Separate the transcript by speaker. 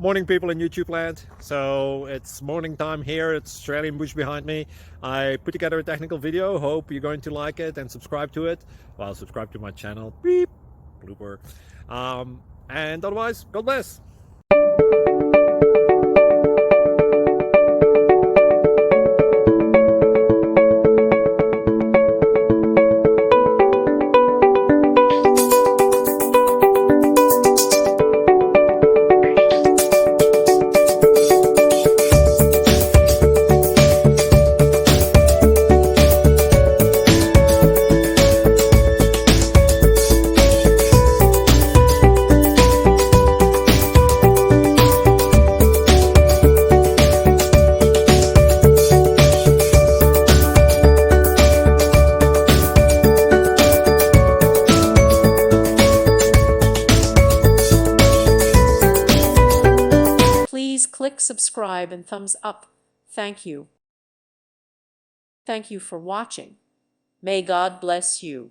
Speaker 1: Morning, people in YouTube land. So it's morning time here. It's Australian bush behind me. I put together a technical video. Hope you're going to like it and subscribe to it. Well, subscribe to my channel. Beep. Blooper. And otherwise, God bless.
Speaker 2: Please click subscribe and thumbs up. Thank you. Thank you for watching. May God bless you.